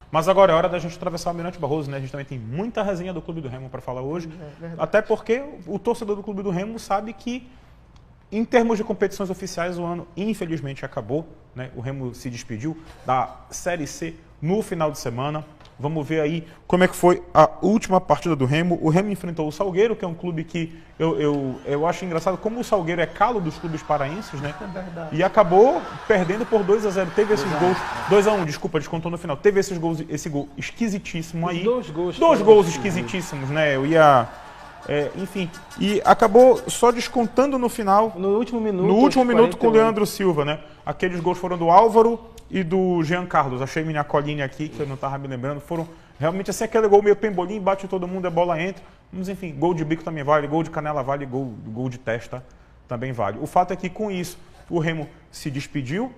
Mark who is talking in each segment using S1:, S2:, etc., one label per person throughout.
S1: Mas agora é hora da gente atravessar o Almirante Barroso, né? A gente também tem muita resenha do Clube do Remo para falar hoje. Até porque o torcedor do Clube do Remo sabe que, em termos de competições oficiais, o ano infelizmente acabou, né? O Remo se despediu da Série C no final de semana. Vamos ver aí como é que foi a última partida do Remo. O Remo enfrentou o Salgueiro, que é um clube que eu acho engraçado como o Salgueiro é calo dos clubes paraenses, né?
S2: É verdade.
S1: E acabou perdendo por 2-0. Teve esses gols. 2-1, desculpa, descontou no final. Teve esses gols, esse gol esquisitíssimo aí.
S2: Dois
S1: gols esquisitíssimos, né? Enfim, e acabou só descontando no final.
S2: No último minuto.
S1: No último minuto com o
S2: 48.
S1: Leandro Silva, né? Aqueles gols foram do Álvaro e do Jean Carlos. Achei minha colinha aqui, que eu não estava me lembrando. Foram realmente assim, aquele gol meio pembolim, bate todo mundo, a bola entra. Mas enfim, gol de bico também vale, gol de canela vale, gol de testa também vale. O fato é que com isso o Remo se despediu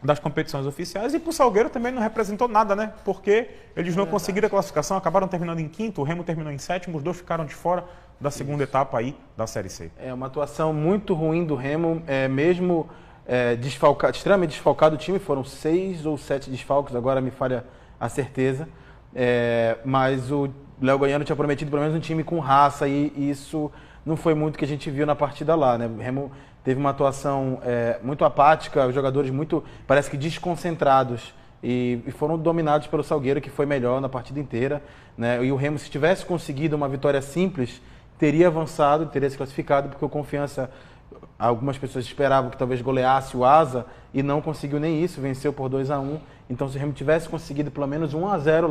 S1: das competições oficiais e para o Salgueiro também não representou nada, né? Porque eles não conseguiram a classificação, acabaram terminando em quinto, o Remo terminou em sétimo, os dois ficaram de fora da segunda etapa aí da Série C.
S2: É uma atuação muito ruim do Remo, mesmo extremamente desfalcado o time, foram 6 ou 7 desfalques, agora me falha a certeza, mas o Léo Goiano tinha prometido pelo menos um time com raça e isso não foi muito que a gente viu na partida lá, né? O Remo teve uma atuação muito apática, os jogadores muito, parece que desconcentrados e foram dominados pelo Salgueiro, que foi melhor na partida inteira, né? E o Remo, se tivesse conseguido uma vitória simples, teria avançado, teria se classificado, porque o Confiança, algumas pessoas esperavam que talvez goleasse o Asa e não conseguiu nem isso, venceu por 2-1. Então, se o Remo tivesse conseguido pelo menos 1-0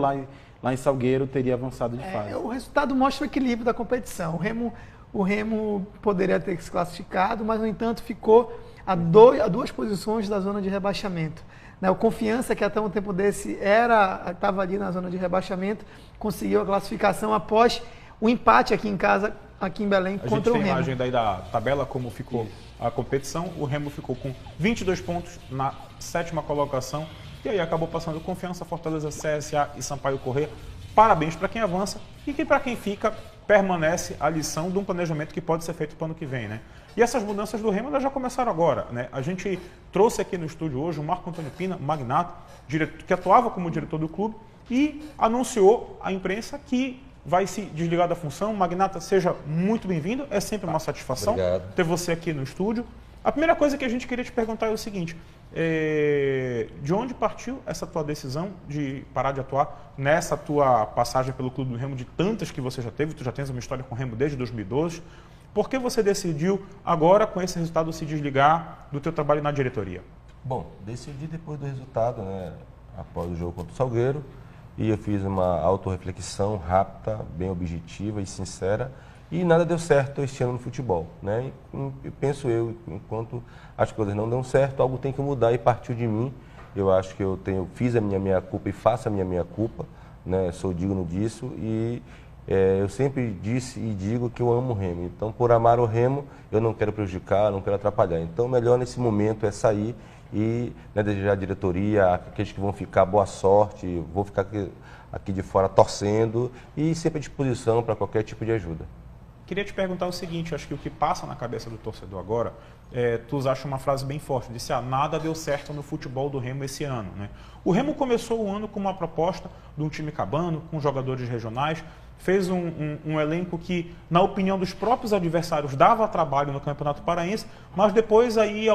S2: lá em Salgueiro, teria avançado de fase.
S3: O resultado mostra o equilíbrio da competição. O Remo poderia ter se classificado, mas, no entanto, ficou a 2 posições da zona de rebaixamento. O Confiança, que até um tempo desse estava ali na zona de rebaixamento, conseguiu a classificação após o empate aqui em casa, aqui em Belém, contra o Remo.
S1: A gente tem a imagem daí da tabela, como ficou a competição. O Remo ficou com 22 pontos na 7ª colocação. E aí acabou passando Confiança, Fortaleza, CSA e Sampaio Corrêa. Parabéns para quem avança e que para quem fica, permanece a lição de um planejamento que pode ser feito para o ano que vem, né? E essas mudanças do Remo elas já começaram agora, né? A gente trouxe aqui no estúdio hoje o Marco Antônio Pina, magnata, que atuava como diretor do clube e anunciou à imprensa que vai se desligar da função. Magnata, seja muito bem-vindo, é sempre uma satisfação ter você aqui no estúdio. A primeira coisa que a gente queria te perguntar é o seguinte, de onde partiu essa tua decisão de parar de atuar nessa tua passagem pelo Clube do Remo, de tantas que você já teve, tu já tens uma história com o Remo desde 2012, por que você decidiu agora, com esse resultado, se desligar do teu trabalho na diretoria?
S4: Bom, decidi depois do resultado, né, após o jogo contra o Salgueiro, e eu fiz uma autorreflexão rápida, bem objetiva e sincera, e nada deu certo este ano no futebol, né? Enquanto as coisas não dão certo, algo tem que mudar e partiu de mim. Eu acho que fiz a minha culpa e faço a minha culpa, né? Sou digno disso e eu sempre disse e digo que eu amo o Remo. Então, por amar o Remo, eu não quero prejudicar, não quero atrapalhar. Então, o melhor nesse momento é sair e, né, desejar à diretoria, aqueles que vão ficar, boa sorte, vou ficar aqui de fora torcendo e sempre à disposição para qualquer tipo de ajuda.
S1: Queria te perguntar o seguinte, acho que o que passa na cabeça do torcedor agora, tu usaste uma frase bem forte, disse, nada deu certo no futebol do Remo esse ano, né? O Remo começou o ano com uma proposta de um time cabano, com jogadores regionais, fez um elenco que, na opinião dos próprios adversários, dava trabalho no Campeonato Paraense, mas depois aí,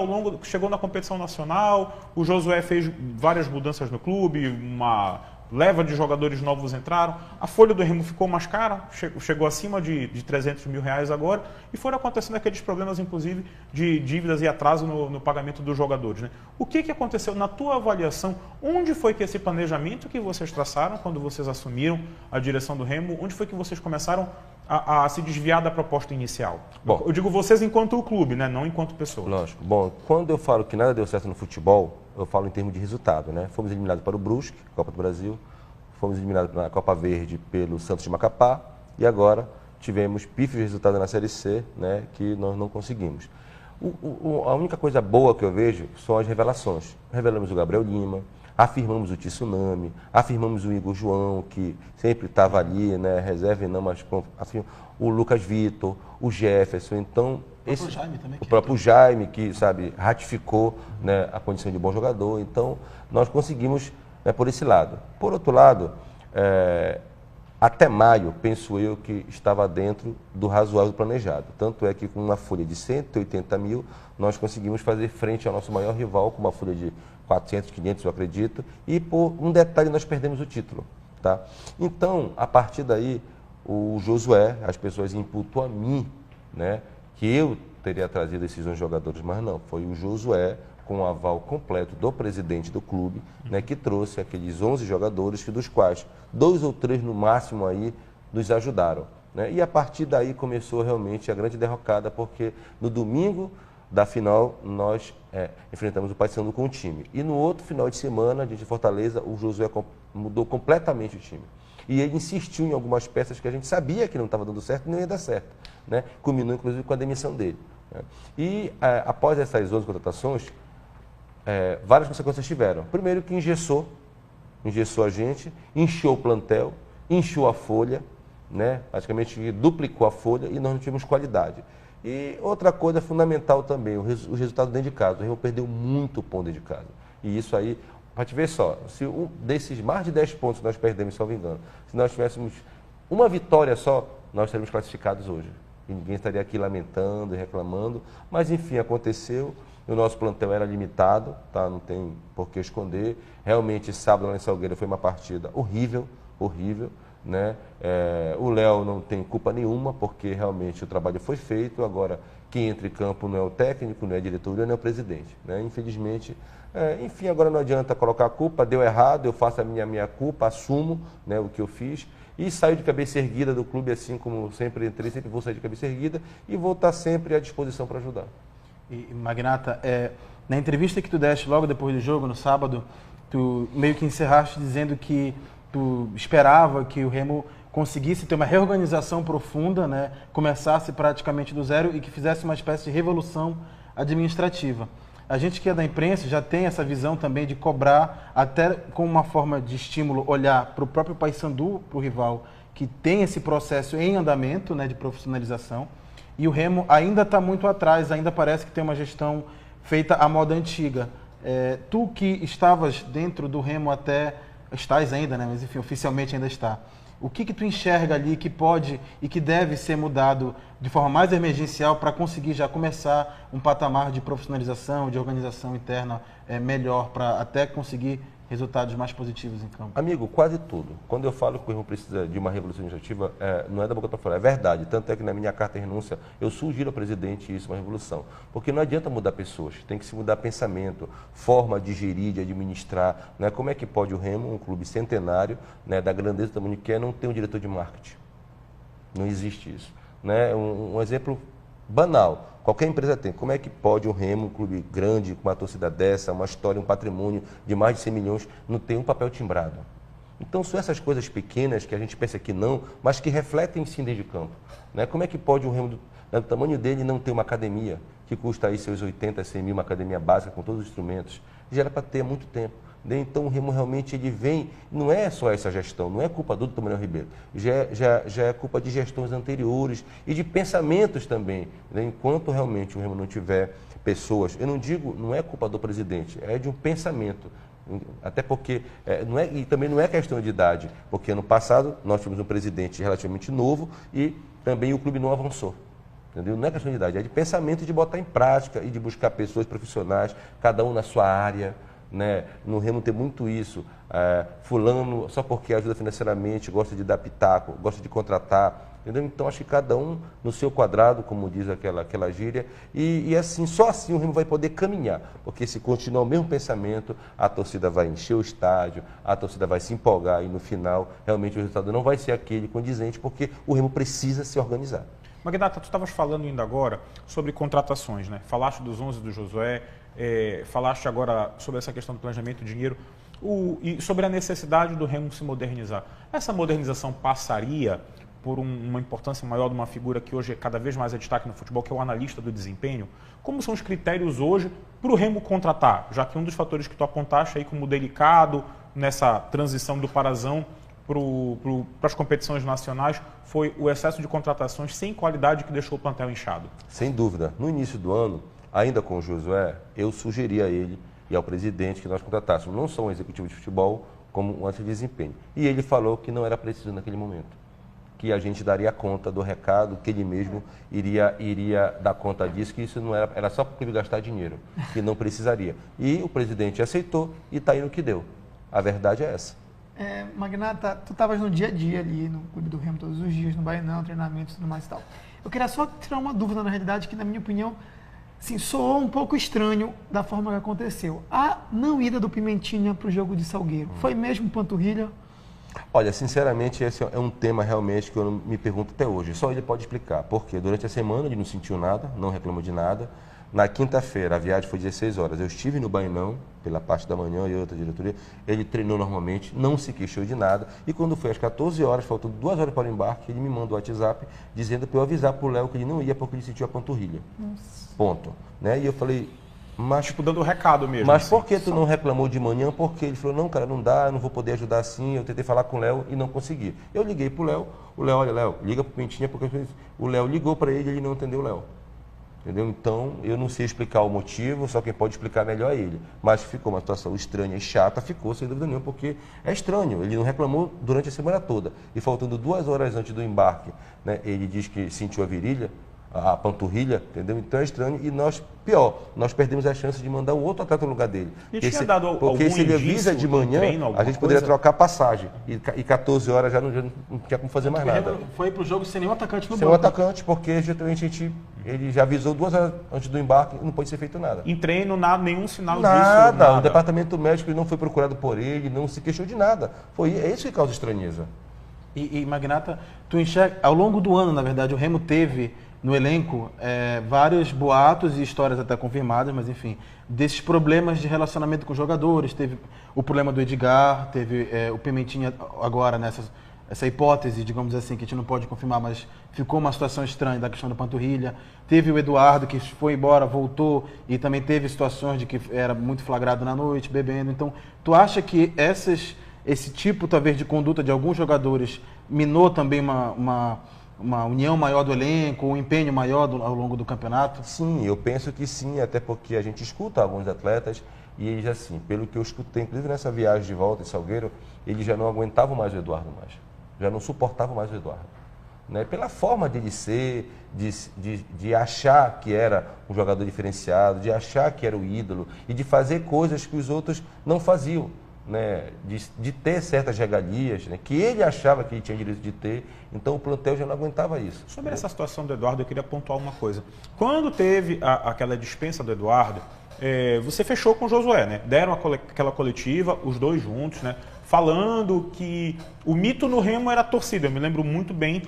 S1: chegou na competição nacional, o Josué fez várias mudanças no clube, uma leva de jogadores novos entraram, a folha do Remo ficou mais cara, chegou acima de 300 mil reais agora, e foram acontecendo aqueles problemas, inclusive, de dívidas e atraso no pagamento dos jogadores, né? O que aconteceu na tua avaliação? Onde foi que esse planejamento que vocês traçaram quando vocês assumiram a direção do Remo, onde foi que vocês começaram a se desviar da proposta inicial? Bom, eu digo vocês enquanto clube, né? Não enquanto pessoa.
S4: Lógico. Bom, quando eu falo que nada deu certo no futebol, eu falo em termos de resultado, né? Fomos eliminados para o Brusque, Copa do Brasil, fomos eliminados na Copa Verde pelo Santos de Macapá e agora tivemos pífios resultados na Série C, né, que nós não conseguimos. A única coisa boa que eu vejo são as revelações. Revelamos o Gabriel Lima, afirmamos o Tsunami, afirmamos o Igor João, que sempre estava ali, né, reserva e não, mas o Lucas Vitor, o Jefferson, então o próprio Jaime, que sabe, ratificou, né, a condição de bom jogador. Então nós conseguimos né, por esse lado. Por outro lado, até maio, penso eu que estava dentro do razoável planejado. Tanto é que com uma folha de 180 mil, nós conseguimos fazer frente ao nosso maior rival, com uma folha de 400, 500, eu acredito, e por um detalhe nós perdemos o título. Tá? Então, a partir daí, o Josué, as pessoas imputam a mim, né, que eu teria trazido esses 11 jogadores, mas não, foi o Josué, com o aval completo do presidente do clube, né, que trouxe aqueles 11 jogadores, que dos quais 2 ou 3 no máximo aí nos ajudaram. Né? E a partir daí começou realmente a grande derrocada, porque no domingo da final nós enfrentamos o Paysandu com o time. E no outro final de semana, diante de Fortaleza, o Josué mudou completamente o time. E ele insistiu em algumas peças que a gente sabia que não estava dando certo e não ia dar certo. Né? Culminou inclusive com a demissão dele. Né? E após essas 11 contratações, várias consequências tiveram. Primeiro que engessou a gente, inchou o plantel, inchou a folha, né? Praticamente duplicou a folha e nós não tivemos qualidade. E outra coisa fundamental também, o resultado dentro de casa. O Remo perdeu muito ponto dentro de casa. E isso aí, para te ver só, se desses mais de 10 pontos que nós perdemos, se não me engano, se nós tivéssemos uma vitória só, nós estaríamos classificados hoje. E ninguém estaria aqui lamentando e reclamando, mas enfim, aconteceu. O nosso plantel era limitado, tá? Não tem por que esconder. Realmente, sábado lá em Salgueiro foi uma partida horrível, horrível. Né? O Léo não tem culpa nenhuma, porque realmente o trabalho foi feito. Agora, quem entra em campo não é o técnico, não é a diretoria, não é o presidente. Né? Infelizmente, enfim, agora não adianta colocar a culpa, deu errado, eu faço a minha culpa, assumo, né, o que eu fiz. E saio de cabeça erguida do clube, assim como sempre entrei, sempre vou sair de cabeça erguida e vou estar sempre à disposição para ajudar.
S2: E, Magnata, na entrevista que tu deste logo depois do jogo, no sábado, tu meio que encerraste dizendo que tu esperava que o Remo conseguisse ter uma reorganização profunda, né, começasse praticamente do zero e que fizesse uma espécie de revolução administrativa. A gente que é da imprensa já tem essa visão também de cobrar, até com uma forma de estímulo, olhar para o próprio Paysandu, para o rival, que tem esse processo em andamento, né, de profissionalização. E o Remo ainda está muito atrás, ainda parece que tem uma gestão feita à moda antiga. Tu que estavas dentro do Remo estás ainda, né? Mas enfim, oficialmente ainda está. O que tu enxerga ali que pode e que deve ser mudado de forma mais emergencial para conseguir já começar um patamar de profissionalização, de organização interna melhor, para até conseguir resultados mais positivos em campo?
S4: Amigo, quase tudo. Quando eu falo que o Remo precisa de uma revolução administrativa, não é da boca para fora, é verdade. Tanto é que na minha carta de renúncia eu sugiro ao presidente isso, uma revolução. Porque não adianta mudar pessoas, tem que se mudar pensamento, forma de gerir, de administrar. Né? Como é que pode o Remo, um clube centenário, né, da grandeza do tamanho que é, não ter um diretor de marketing? Não existe isso. Né? Um exemplo banal. Qualquer empresa tem. Como é que pode um Remo, um clube grande, com uma torcida dessa, uma história, um patrimônio de mais de 100 milhões, não ter um papel timbrado? Então, são essas coisas pequenas que a gente pensa que não, mas que refletem sim dentro de campo. Né? Como é que pode um Remo do tamanho dele não ter uma academia, que custa aí seus 80, 100 mil, uma academia básica com todos os instrumentos? Já era para ter há muito tempo. Então o Remo realmente ele vem, não é só essa gestão, não é culpa do Manuel Ribeiro, já é culpa de gestões anteriores e de pensamentos também. Né? Enquanto realmente o Remo não tiver pessoas, eu não digo, não é culpa do presidente, é de um pensamento. Até porque, e também não é questão de idade, porque ano passado nós tivemos um presidente relativamente novo e também o clube não avançou. Entendeu? Não é questão de idade, é de pensamento de botar em prática e de buscar pessoas profissionais, cada um na sua área. Né? No Remo tem muito isso, fulano só porque ajuda financeiramente, gosta de dar pitaco, gosta de contratar, entendeu? Então acho que cada um no seu quadrado, como diz aquela gíria, e assim, só assim o Remo vai poder caminhar, porque se continuar o mesmo pensamento, a torcida vai encher o estádio, a torcida vai se empolgar e no final realmente o resultado não vai ser aquele condizente, porque o Remo precisa se organizar.
S1: Magnata, tu estavas falando ainda agora sobre contratações, né? Falaste dos 11 do Josué, falaste agora sobre essa questão do planejamento, dinheiro, e sobre a necessidade do Remo se modernizar. Essa modernização passaria por uma importância maior de uma figura que hoje cada vez mais é destaque no futebol, que é o analista do desempenho? Como são os critérios hoje para o Remo contratar? Já que um dos fatores que tu apontaste aí como delicado nessa transição do Parazão para as competições nacionais foi o excesso de contratações sem qualidade que deixou o plantel inchado.
S4: Sem dúvida. No início do ano, ainda com o Josué, eu sugeri a ele e ao presidente que nós contratássemos não só um executivo de futebol, como um desempenho. E ele falou que não era preciso naquele momento, que a gente daria conta do recado, que ele mesmo iria dar conta disso, que isso não era só para ele gastar dinheiro, que não precisaria. E o presidente aceitou e está aí no que deu. A verdade é essa.
S3: Magnata, tu estavas no dia a dia ali no Clube do Remo todos os dias, no Bainão, treinamentos e tudo mais e tal. Eu queria só tirar uma dúvida, na realidade, que na minha opinião, assim, soou um pouco estranho da forma que aconteceu. A não ida do Pimentinha para o jogo de Salgueiro, foi mesmo panturrilha?
S4: Olha, sinceramente, esse é um tema realmente que eu não me pergunto até hoje. Só ele pode explicar. Porque durante a semana ele não sentiu nada, não reclamou de nada. Na quinta-feira, a viagem foi 16 horas. Eu estive no Bainão, pela parte da manhã e outra diretoria. Ele treinou normalmente, não se queixou de nada. E quando foi às 14 horas, faltando 2 horas para o embarque, ele me mandou o WhatsApp dizendo para eu avisar para o Léo que ele não ia porque ele sentiu a panturrilha. Nossa. Ponto. Né? E eu falei... Mas,
S1: tipo, dando recado mesmo.
S4: Mas assim, por que tu não reclamou de manhã? Porque ele falou, não, cara, não dá, eu não vou poder ajudar assim. Eu tentei falar com o Léo e não consegui. Eu liguei pro Léo, o Léo, olha, Léo, liga pro Pimentinha, porque o Léo ligou para ele e ele não atendeu o Léo. Entendeu? Então, eu não sei explicar o motivo, só quem pode explicar melhor é ele. Mas ficou uma situação estranha e chata, ficou sem dúvida nenhuma, porque é estranho. Ele não reclamou durante a semana toda. E faltando 2 horas antes do embarque, né, ele diz que sentiu a virilha, a panturrilha, entendeu? Então é estranho. E nós, pior, nós perdemos a chance de mandar um outro atleta no lugar dele.
S1: Porque se
S4: ele avisa de manhã, a gente poderia trocar passagem. E 14 horas já não tinha como fazer mais nada.
S2: Foi pro jogo sem nenhum atacante no banco.
S4: Sem um atacante, porque justamente ele já avisou 2 horas antes do embarque e não pode ser feito nada.
S1: Em treino, nenhum sinal
S4: disso.
S1: Nada.
S4: O departamento médico não foi procurado por ele, não se queixou de nada. É isso que causa estranheza.
S2: E Magnata, tu enxerga, ao longo do ano, na verdade, o Remo teve no elenco vários boatos e histórias até confirmadas, mas enfim, desses problemas de relacionamento com os jogadores. Teve o problema do Edgar, teve o Pimentinha agora essa hipótese, digamos assim, que a gente não pode confirmar, mas ficou uma situação estranha da questão da panturrilha. Teve o Eduardo, que foi embora, voltou, e também teve situações de que era muito flagrado na noite, bebendo. Então, tu acha que esse tipo, talvez, de conduta de alguns jogadores minou também uma união maior do elenco, um empenho maior ao longo do campeonato?
S4: Sim, eu penso que sim, até porque a gente escuta alguns atletas e eles, assim, pelo que eu escutei, inclusive nessa viagem de volta em Salgueiro, eles já não aguentavam mais o Eduardo já não suportavam mais o Eduardo. Né? Pela forma de ele ser, de achar que era um jogador diferenciado, de achar que era o ídolo e de fazer coisas que os outros não faziam. Né, de ter certas regalias, né, que ele achava que ele tinha direito de ter, então o plantel já não aguentava isso.
S1: Sobre essa situação do Eduardo, eu queria pontuar uma coisa. Quando teve aquela dispensa do Eduardo, você fechou com o Josué, né? Deram aquela coletiva, os dois juntos, né? Falando que o mito no Remo era a torcida. Eu me lembro muito bem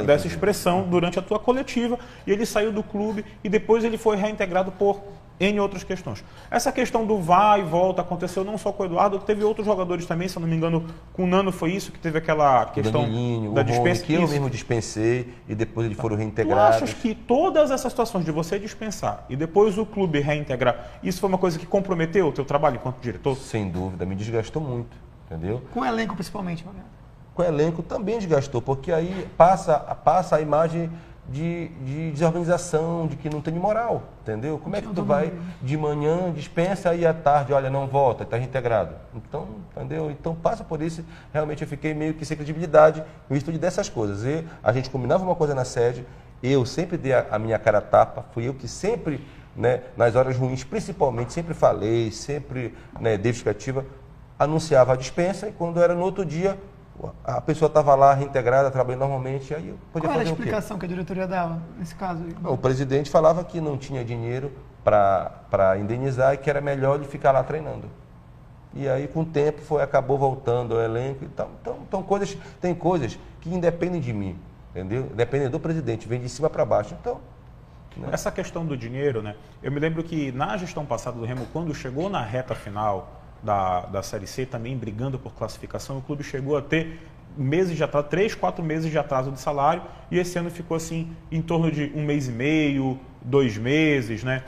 S1: dessa expressão durante a tua coletiva, e ele saiu do clube e depois ele foi reintegrado por N outras questões. Essa questão do vai e volta aconteceu não só com o Eduardo, teve outros jogadores também, se eu não me engano, com o Nano foi isso, que teve aquela questão
S4: da dispensa. Que eu mesmo dispensei e depois eles foram reintegrados.
S1: Tu achas que todas essas situações de você dispensar e depois o clube reintegrar, isso foi uma coisa que comprometeu o teu trabalho enquanto diretor?
S4: Sem dúvida, me desgastou muito, entendeu?
S3: Com o elenco principalmente, Mariano.
S4: Com o elenco também desgastou, porque aí passa a imagem de desorganização, de que não tem moral, entendeu? Como é que tu vai de manhã, dispensa e à tarde, olha, não volta, está reintegrado. Então, entendeu? Então passa por isso, realmente eu fiquei meio que sem credibilidade no estúdio dessas coisas. E a gente combinava uma coisa na sede, eu sempre dei a minha cara a tapa, fui eu que sempre, né, nas horas ruins, principalmente, sempre falei, sempre, né, dei justificativa, anunciava a dispensa e quando era no outro dia, a pessoa estava lá reintegrada, trabalhando normalmente, aí eu podia fazer o quê?
S3: Qual era a explicação que a diretoria dava nesse caso?
S4: O presidente falava que não tinha dinheiro para indenizar e que era melhor ele ficar lá treinando. E aí, com o tempo, acabou voltando ao elenco e tal. Então tem coisas que independem de mim, entendeu? Dependem do presidente, vem de cima para baixo. Então, né?
S1: Essa questão do dinheiro, né? Eu me lembro que na gestão passada do Remo, quando chegou na reta final da Série C, também brigando por classificação, o clube chegou a ter meses de atraso, 3, 4 meses de atraso de salário, e esse ano ficou assim em torno de 1 mês e meio, 2 meses, né?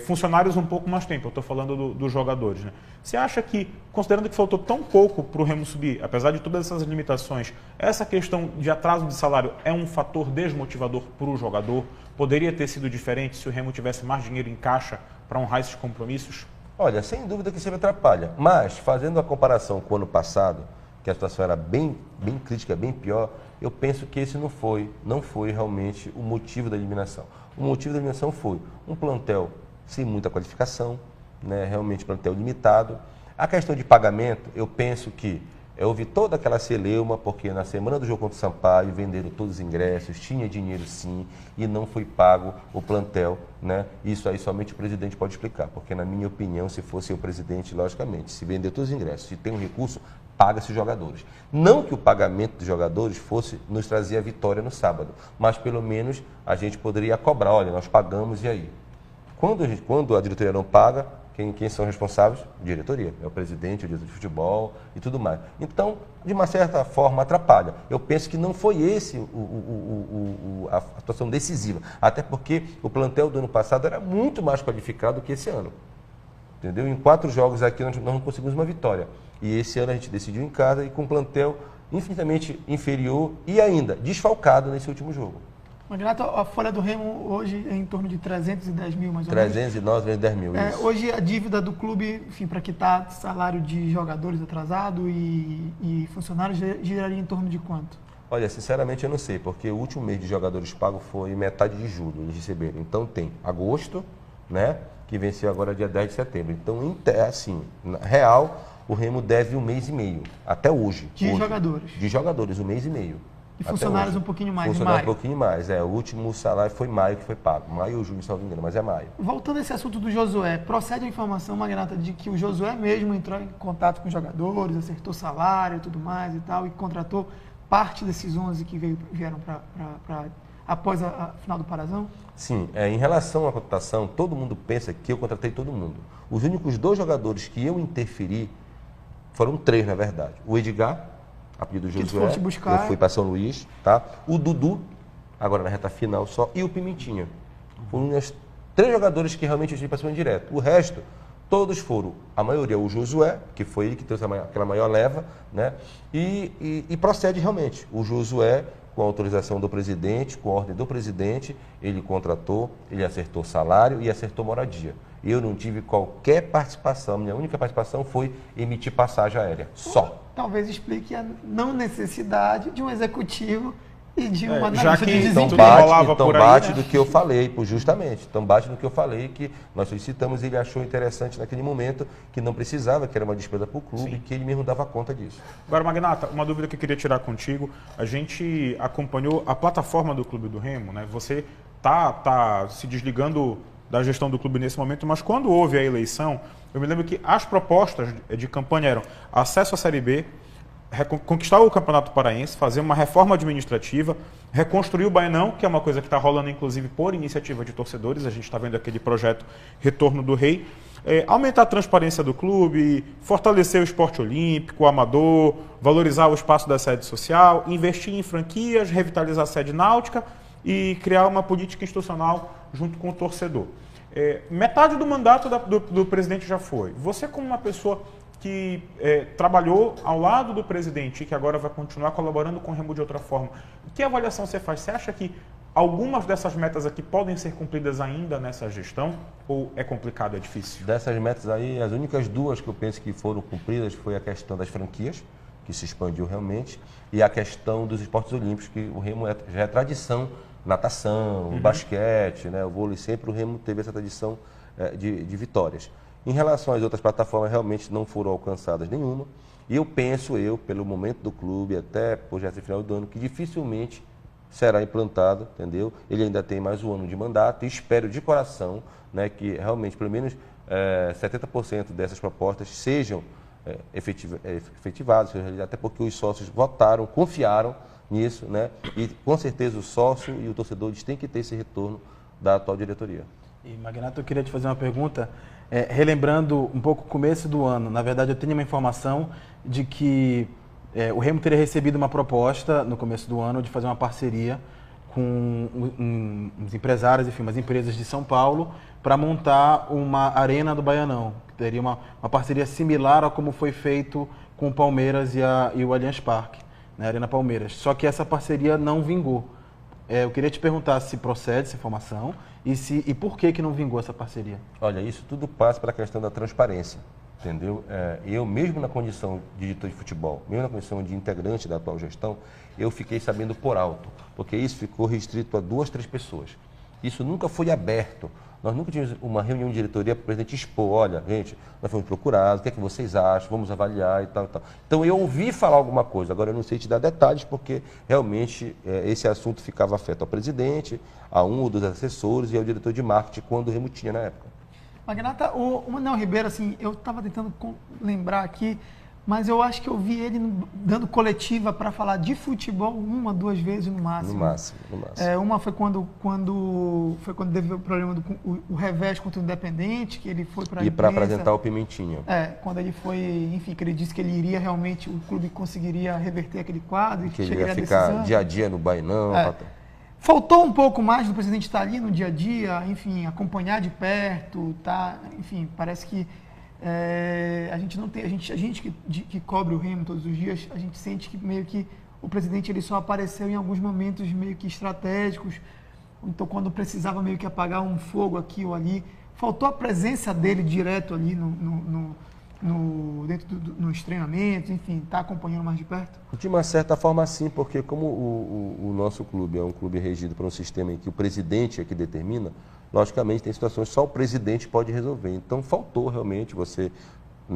S1: Funcionários um pouco mais tempo, eu estou falando dos jogadores, né? Você acha que, considerando que faltou tão pouco para o Remo subir, apesar de todas essas limitações, essa questão de atraso de salário é um fator desmotivador para o jogador? Poderia ter sido diferente se o Remo tivesse mais dinheiro em caixa para honrar esses compromissos?
S4: Olha, sem dúvida que sempre atrapalha, mas fazendo a comparação com o ano passado, que a situação era bem crítica, bem pior, eu penso que esse não foi realmente o motivo da eliminação. O motivo da eliminação foi um plantel sem muita qualificação, né, realmente plantel limitado. A questão de pagamento, eu penso que houve toda aquela celeuma, porque na semana do jogo contra o Sampaio venderam todos os ingressos, tinha dinheiro sim, e não foi pago o plantel, né? Isso aí somente o presidente pode explicar, porque na minha opinião, se fosse o presidente, logicamente, se vender todos os ingressos, se tem um recurso, paga-se os jogadores. Não que o pagamento dos jogadores fosse nos trazer a vitória no sábado, mas pelo menos a gente poderia cobrar, olha, nós pagamos e aí? Quando a diretoria não paga, quem são os responsáveis? Diretoria. É o presidente, o diretor de futebol e tudo mais. Então, de uma certa forma, atrapalha. Eu penso que não foi esse a situação decisiva. Até porque o plantel do ano passado era muito mais qualificado que esse ano. Entendeu? Em 4 jogos aqui nós não conseguimos uma vitória. E esse ano a gente decidiu em casa e com um plantel infinitamente inferior e ainda desfalcado nesse último jogo.
S3: Magnata, a folha do Remo hoje é em torno de 310 mil, mais ou menos.
S4: 309, 310 mil, isso.
S3: Hoje a dívida do clube, enfim, para quitar salário de jogadores atrasado e funcionários, giraria em torno de quanto?
S4: Olha, sinceramente eu não sei, porque o último mês de jogadores pagos foi metade de julho, eles receberam. Então tem agosto, né, que venceu agora dia 10 de setembro. Então, assim, na real, o Remo deve 1 mês e meio, até hoje.
S3: Jogadores?
S4: De jogadores, 1 mês e meio.
S3: E funcionários um pouquinho mais,
S4: funcionários um pouquinho mais, o último salário foi maio que foi pago. Maio ou junho, se não me engano, mas é maio.
S3: Voltando a esse assunto do Josué, procede a informação, Magnata, de que o Josué mesmo entrou em contato com os jogadores, acertou salário e tudo mais e tal, e contratou parte desses 11 que vieram após a final do Parazão?
S4: Sim, em relação à contratação, todo mundo pensa que eu contratei todo mundo. Os únicos 2 jogadores que eu interferi, foram 3 na verdade. O Edgar, a pedido do Josué, eu fui para São Luís, tá? O Dudu, agora na reta final só, e o Pimentinha. Foram os 3 jogadores que realmente eu tive participação direto. O resto, todos foram, a maioria, o Josué, que foi ele que trouxe aquela maior leva, né? E procede realmente. O Josué, com a autorização do presidente, com a ordem do presidente, ele contratou, ele acertou salário e acertou moradia. Eu não tive qualquer participação, minha única participação foi emitir passagem aérea, só.
S3: Talvez explique a não necessidade de um executivo e de uma
S1: já que
S3: de
S1: desempenho.
S4: Então bate do que eu falei, justamente. Então bate do que eu falei, que nós solicitamos, ele achou interessante naquele momento, que não precisava, que era uma despesa para o clube, sim, que ele mesmo dava conta disso.
S1: Agora, Magnata, uma dúvida que eu queria tirar contigo. A gente acompanhou a plataforma do Clube do Remo, né? Você tá se desligando da gestão do clube nesse momento, mas quando houve a eleição, eu me lembro que as propostas de campanha eram acesso à Série B, conquistar o Campeonato Paraense, fazer uma reforma administrativa, reconstruir o Baianão, que é uma coisa que está rolando inclusive por iniciativa de torcedores, a gente está vendo aquele projeto Retorno do Rei, aumentar a transparência do clube, fortalecer o esporte olímpico, o amador, valorizar o espaço da sede social, investir em franquias, revitalizar a sede náutica e criar uma política institucional junto com o torcedor. Metade do mandato do presidente já foi. Você, como uma pessoa que trabalhou ao lado do presidente e que agora vai continuar colaborando com o Remo de outra forma, que avaliação você faz? Você acha que algumas dessas metas aqui podem ser cumpridas ainda nessa gestão ou é complicado, é difícil?
S4: Dessas metas aí, as únicas 2 que eu penso que foram cumpridas foi a questão das franquias, que se expandiu realmente, e a questão dos esportes olímpicos, que o Remo já é tradição, natação, basquete, né, o vôlei, sempre o Remo teve essa tradição de vitórias. Em relação às outras plataformas, realmente não foram alcançadas nenhuma. E eu penso, pelo momento do clube, até por já ser final do ano, que dificilmente será implantado, entendeu? Ele ainda tem mais um ano de mandato e espero de coração, né, que realmente pelo menos 70% dessas propostas sejam efetivadas, até porque os sócios votaram, confiaram nisso, né? E com certeza o sócio e o torcedor têm que ter esse retorno da atual diretoria.
S2: E Magnata, eu queria te fazer uma pergunta, relembrando um pouco o começo do ano. Na verdade, eu tenho uma informação de que o Remo teria recebido uma proposta no começo do ano de fazer uma parceria com uns empresários, enfim, umas empresas de São Paulo, para montar uma arena do Baianão, que teria uma parceria similar a como foi feito com o Palmeiras e o Allianz Parque, na Arena Palmeiras. Só que essa parceria não vingou. Eu queria te perguntar se procede essa informação e por que não vingou essa parceria.
S4: Olha, isso tudo passa pela questão da transparência, entendeu? Eu mesmo na condição de diretor de futebol, mesmo na condição de integrante da atual gestão, eu fiquei sabendo por alto, porque isso ficou restrito a 2, 3 pessoas. Isso nunca foi aberto. Nós nunca tivemos uma reunião de diretoria para o presidente expor, olha, gente, nós fomos procurados, o que é que vocês acham, vamos avaliar e tal, e tal. Então eu ouvi falar alguma coisa, agora eu não sei te dar detalhes, porque realmente esse assunto ficava afeto ao presidente, a um ou 2 assessores e ao diretor de marketing, quando o Remo tinha na época.
S3: Magnata, o Manuel Ribeiro, assim, eu estava tentando lembrar aqui, mas eu acho que eu vi ele dando coletiva para falar de futebol 1 a 2 vezes no máximo.
S4: No máximo.
S3: Uma foi quando teve o problema o revés contra o Independente, que ele foi para a
S4: E para apresentar o Pimentinha.
S3: Quando ele foi, enfim, que ele disse que ele iria realmente, o clube conseguiria reverter aquele quadro.
S4: Que ele ia ficar dia a dia no Bainão.
S3: Faltou um pouco mais do presidente estar ali no dia a dia, enfim, acompanhar de perto, tá? Enfim, parece que a gente não tem, a gente que cobre o Remo todos os dias, a gente sente que meio que o presidente ele só apareceu em alguns momentos meio que estratégicos, então quando precisava meio que apagar um fogo aqui ou ali, faltou a presença dele direto ali nos treinamentos, enfim, está acompanhando mais de perto?
S4: De uma certa forma sim, porque como o nosso clube é um clube regido por um sistema em que o presidente é que determina, logicamente tem situações que só o presidente pode resolver. Então faltou realmente, você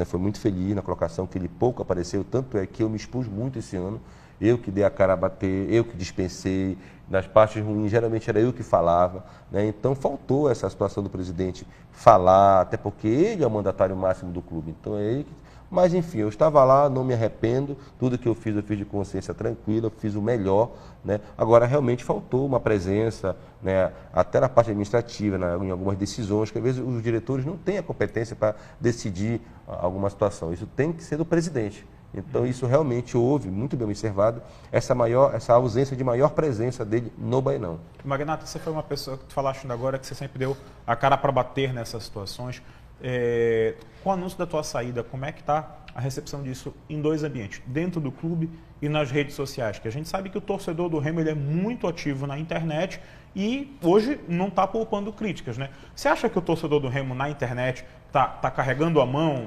S4: foi muito feliz na colocação que ele pouco apareceu, tanto é que eu me expus muito esse ano, eu que dei a cara a bater, eu que dispensei, nas partes ruins geralmente era eu que falava, né? Então faltou essa situação do presidente falar, até porque ele é o mandatário máximo do clube, então é ele que... Mas enfim, eu estava lá, não me arrependo, tudo que eu fiz de consciência tranquila, eu fiz o melhor, né? Agora realmente faltou uma presença, né? Até na parte administrativa, em algumas decisões, que às vezes os diretores não têm a competência para decidir alguma situação, isso tem que ser do presidente. Então isso realmente houve, muito bem observado, essa ausência de maior presença dele no Bainão.
S1: Magnata, você foi uma pessoa que tu falaste ainda agora que você sempre deu a cara para bater nessas situações. Com o anúncio da tua saída, como é que está a recepção disso em 2 ambientes, dentro do clube e nas redes sociais? Que a gente sabe que o torcedor do Remo ele é muito ativo na internet e hoje não está poupando críticas, né? Você acha que o torcedor do Remo na internet está carregando a mão?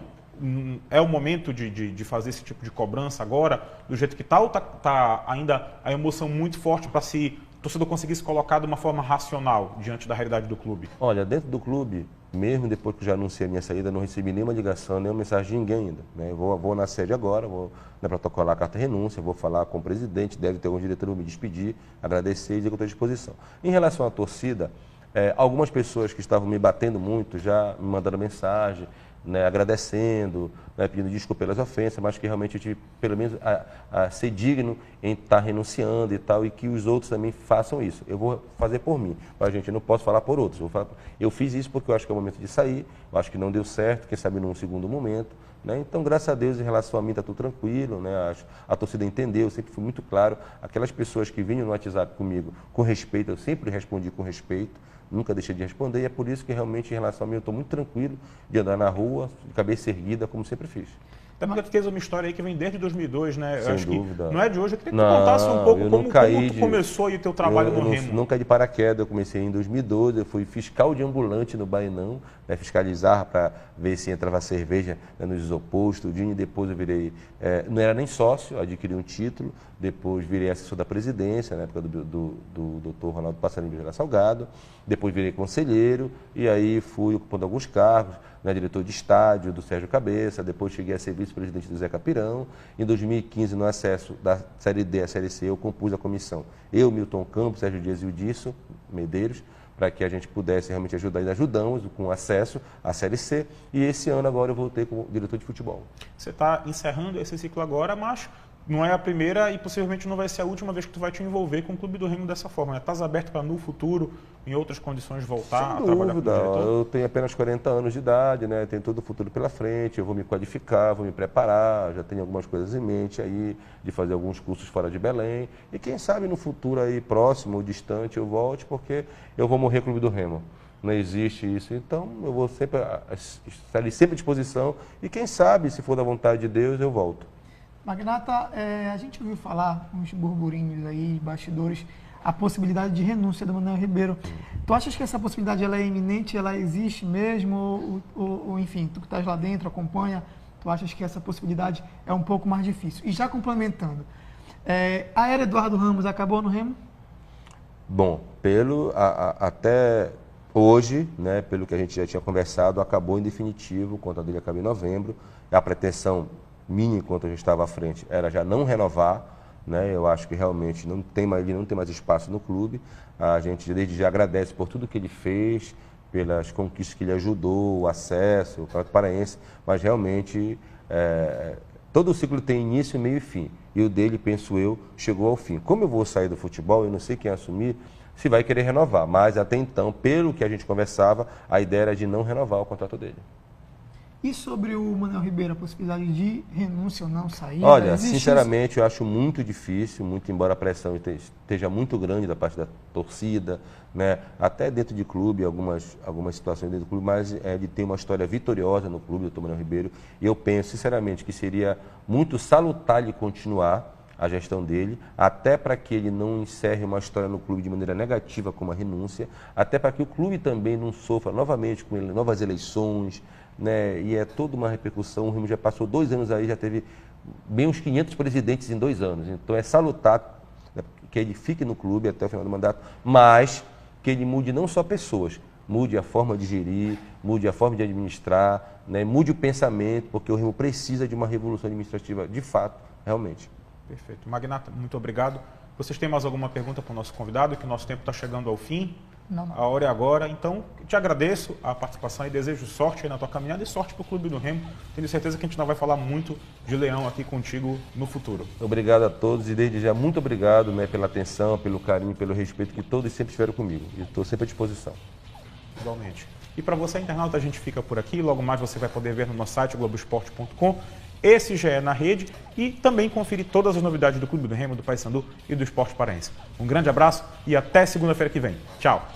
S1: É o momento de fazer esse tipo de cobrança agora, do jeito que está, ou está ainda a emoção muito forte para o torcedor conseguir se colocar de uma forma racional diante da realidade do clube?
S4: Olha, dentro do clube, mesmo depois que já anunciei a minha saída, não recebi nenhuma ligação, nenhuma mensagem de ninguém ainda. Né? Vou na sede agora, vou protocolar a carta de renúncia, vou falar com o presidente, deve ter algum diretor, vou me despedir, agradecer e dizer que eu estou à disposição. Em relação à torcida, algumas pessoas que estavam me batendo muito já me mandaram mensagem, né, agradecendo, né, pedindo desculpa pelas ofensas, mas que realmente eu tive pelo menos a ser digno em estar renunciando e tal, e que os outros também façam isso. Eu vou fazer por mim, mas gente, eu não posso falar por outros. Eu fiz isso porque eu acho que é o momento de sair, eu acho que não deu certo, quem sabe num segundo momento. Né? Então, graças a Deus, em relação a mim, está tudo tranquilo, né? A torcida entendeu, eu sempre fui muito claro. Aquelas pessoas que vinham no WhatsApp comigo com respeito, eu sempre respondi com respeito. Nunca deixei de responder e é por isso que realmente em relação a mim eu estou muito tranquilo de andar na rua, de cabeça erguida, como sempre fiz.
S1: Até porque tu fez uma história aí que vem desde 2002, né?
S4: Sem dúvida.
S1: Que não é de hoje, eu queria que tu contasse um pouco como tu começou aí o teu trabalho no Remo.
S4: Nunca de paraquedas, eu comecei em 2012, eu fui fiscal de ambulante no Bainão, né, fiscalizar para ver se entrava cerveja, né, nos isopostos, tudinho, e depois eu virei, não era nem sócio, adquiri um título, depois virei assessor da presidência, na época do doutor Ronaldo Passarinho Vieira Salgado, depois virei conselheiro, e aí fui ocupando alguns cargos, né, diretor de estádio do Sérgio Cabeça, depois cheguei a ser vice-presidente do Zé Capirão. Em 2015, no acesso da Série D à Série C, eu compus a comissão. Eu, Milton Campos, Sérgio Dias e o Disso Medeiros, para que a gente pudesse realmente ajudar, ainda ajudamos com acesso à Série C. E esse ano agora eu voltei como diretor de futebol.
S1: Você está encerrando esse ciclo agora, mas não é a primeira e possivelmente não vai ser a última vez que tu vai te envolver com o Clube do Remo dessa forma. Estás aberto para no futuro, em outras condições, voltar a trabalhar como diretor?
S4: Eu tenho apenas 40 anos de idade, né? Tenho todo o futuro pela frente, eu vou me qualificar, vou me preparar, já tenho algumas coisas em mente aí, de fazer alguns cursos fora de Belém. E quem sabe no futuro aí, próximo ou distante, eu volte, porque eu vou morrer Clube do Remo. Não existe isso, então eu vou sempre estar ali sempre à disposição e quem sabe, se for da vontade de Deus, eu volto.
S3: Magnata, a gente ouviu falar uns burburinhos aí, bastidores, a possibilidade de renúncia do Manuel Ribeiro. Tu achas que essa possibilidade ela é iminente, ela existe mesmo, ou enfim, tu que estás lá dentro, acompanha, tu achas que essa possibilidade é um pouco mais difícil? E já complementando, a era Eduardo Ramos acabou no Remo?
S4: Bom, até hoje, né, pelo que a gente já tinha conversado, acabou em definitivo, o contrato dele acaba em novembro. A pretensão minha, enquanto eu estava à frente, era já não renovar, né? Eu acho que realmente ele não tem mais espaço no clube. A gente desde já agradece por tudo que ele fez, pelas conquistas que ele ajudou, o acesso, o Campeonato Paraense, mas realmente todo o ciclo tem início, meio e fim. E o dele, penso eu, chegou ao fim. Como eu vou sair do futebol, eu não sei quem assumir, se vai querer renovar. Mas até então, pelo que a gente conversava, a ideia era de não renovar o contrato dele.
S3: E sobre o Manuel Ribeiro, a possibilidade de renúncia ou não, sair?
S4: Olha, sinceramente, eu acho muito difícil, muito embora a pressão esteja muito grande da parte da torcida, né? Até dentro de clube, algumas situações dentro do clube, mas ele tem uma história vitoriosa no clube, do Manuel Ribeiro, e eu penso, sinceramente, que seria muito salutar ele continuar a gestão dele, até para que ele não encerre uma história no clube de maneira negativa, como a renúncia, até para que o clube também não sofra novamente com novas eleições, né? E é toda uma repercussão. O Remo já passou 2 anos aí, já teve bem uns 500 presidentes em 2 anos. Então é salutar, né, que ele fique no clube até o final do mandato, mas que ele mude não só pessoas, mude a forma de gerir, mude a forma de administrar, né, mude o pensamento, porque o Remo precisa de uma revolução administrativa de fato, realmente.
S1: Perfeito. Magnata, muito obrigado. Vocês têm mais alguma pergunta para o nosso convidado, que o nosso tempo está chegando ao fim?
S3: Não.
S1: A hora é agora. Então, te agradeço a participação e desejo sorte aí na tua caminhada e sorte para o Clube do Remo. Tenho certeza que a gente não vai falar muito de Leão aqui contigo no futuro.
S4: Obrigado a todos e desde já muito obrigado, né, pela atenção, pelo carinho, pelo respeito que todos sempre tiveram comigo. E estou sempre à disposição.
S1: Igualmente. E para você, internauta, a gente fica por aqui. Logo mais você vai poder ver no nosso site, globoesporte.com, esse GE na rede e também conferir todas as novidades do Clube do Remo, do Paysandu e do Esporte Paraense. Um grande abraço e até segunda-feira que vem. Tchau!